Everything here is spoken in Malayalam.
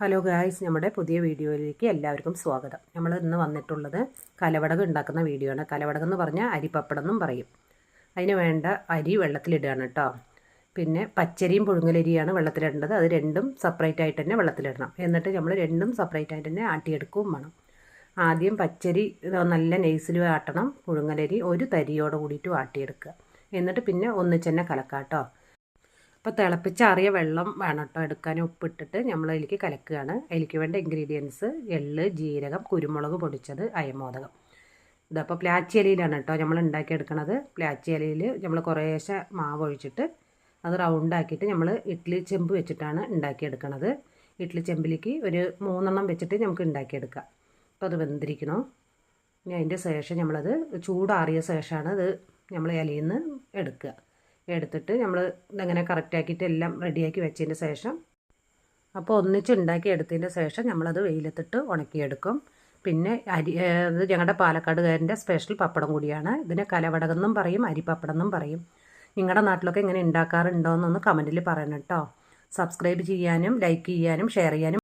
ഹലോ ഗായ്സ്, നമ്മുടെ പുതിയ വീഡിയോയിലേക്ക് എല്ലാവർക്കും സ്വാഗതം. നമ്മൾ ഇന്ന് വന്നിട്ടുള്ളത് കലവടകം ഉണ്ടാക്കുന്ന വീഡിയോ ആണ്. കലവടകം എന്ന് പറഞ്ഞാൽ അരിപ്പപ്പടം എന്നും പറയും. അതിന് വേണ്ട അരി വെള്ളത്തിലിടുകയാണ് കേട്ടോ. പിന്നെ പച്ചരിയും പുഴുങ്ങലരിയാണ് വെള്ളത്തിലിടേണ്ടത്. അത് രണ്ടും സെപ്പറേറ്റ് ആയിട്ട് തന്നെ വെള്ളത്തിലിടണം. എന്നിട്ട് നമ്മൾ രണ്ടും സെപ്പറേറ്റ് ആയിട്ട് തന്നെ ആട്ടിയെടുക്കുകയും വേണം. ആദ്യം പച്ചരി നല്ല നൈസിൽ ആട്ടണം. പുഴുങ്ങലരി ഒരു തരിയോട് കൂടിയിട്ട് ആട്ടിയെടുക്കുക. എന്നിട്ട് പിന്നെ ഒന്നിച്ച് തന്നെ കലക്കാം കേട്ടോ. അപ്പോൾ തിളപ്പിച്ചാറിയ വെള്ളം വേണം കേട്ടോ എടുക്കാൻ. ഉപ്പിട്ടിട്ട് നമ്മൾ അതിലേക്ക് കലക്കുകയാണ്. അതിലേക്ക് വേണ്ട ഇൻഗ്രീഡിയൻസ് എള്ള്, ജീരകം, കുരുമുളക് പൊടിച്ചത്, അയമോദകം. ഇതപ്പോൾ പ്ലാച്ചി ഇലയിലാണ് കേട്ടോ നമ്മൾ ഉണ്ടാക്കിയെടുക്കണത്. പ്ലാച്ചി ഇലയിൽ നമ്മൾ കുറേശ്ശെ മാവ് ഒഴിച്ചിട്ട് അത് റൗണ്ടാക്കിയിട്ട് നമ്മൾ ഇഡ്ഡലി ചെമ്പ് വെച്ചിട്ടാണ് ഉണ്ടാക്കിയെടുക്കണത്. ഇഡ്ഡലി ചെമ്പിലേക്ക് ഒരു 3 വെച്ചിട്ട് നമുക്ക് ഉണ്ടാക്കിയെടുക്കാം. അപ്പോൾ അത് വെന്തിരിക്കണോ. ഇനി അതിൻ്റെ ശേഷം നമ്മളത് ചൂടാറിയ ശേഷമാണ് അത് നമ്മൾ ഇലയിൽ നിന്ന് എടുത്തിട്ട് നമ്മൾ ഇതങ്ങനെ കറക്റ്റാക്കിയിട്ട് എല്ലാം റെഡിയാക്കി വെച്ചതിന് ശേഷം അപ്പോൾ ഒന്നിച്ച് ഉണ്ടാക്കി എടുത്തതിൻ്റെ ശേഷം നമ്മളത് വെയിലത്തിട്ട് ഉണക്കിയെടുക്കും. പിന്നെ ഇത് ഞങ്ങളുടെ പാലക്കാടുകാരൻ്റെ സ്പെഷ്യൽ പപ്പടം കൂടിയാണ്. ഇതിനെ കലവടകം എന്നും പറയും, അരിപ്പപ്പടം എന്നും പറയും. നിങ്ങളുടെ നാട്ടിലൊക്കെ ഇങ്ങനെ ഉണ്ടാക്കാറുണ്ടോ എന്നൊന്ന് കമൻറ്റിൽ പറയണം കേട്ടോ. സബ്സ്ക്രൈബ് ചെയ്യാനും ലൈക്ക് ചെയ്യാനും ഷെയർ ചെയ്യാനും